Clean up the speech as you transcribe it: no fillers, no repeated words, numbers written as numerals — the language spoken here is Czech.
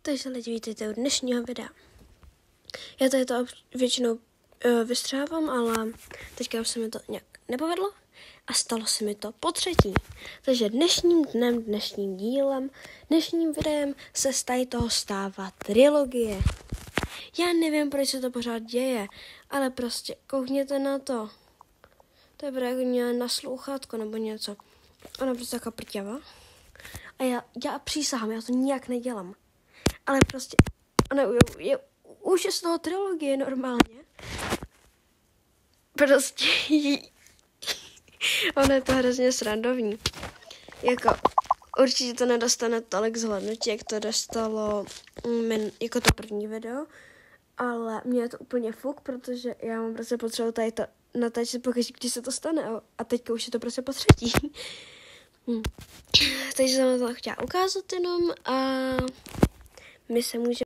Takže lidi, vítejte u dnešního videa. Já tady to většinou vystřávám, ale teďka už se mi to nějak nepovedlo a stalo se mi to po třetí. Takže dnešním dílem, dnešním videem se z toho stává trilogie. Já nevím, proč se to pořád děje, ale prostě koukněte na to. To je právě na sluchátko nebo něco. Ona je prostě taková prťava. A já přísahám, já to nijak nedělám. Ale prostě, už je z toho trilogie normálně. Prostě, ono je to hrozně srandovní. Jako, určitě to nedostane tolik zhlédnutí, jak to dostalo jako to první video. Ale mě je to úplně fuk, protože já mám prostě potřebu tady to natáčet pokaždé, když se to stane. A teďka už je to prostě po třetí. Takže jsem to chtěla ukázat jenom a my se můžeme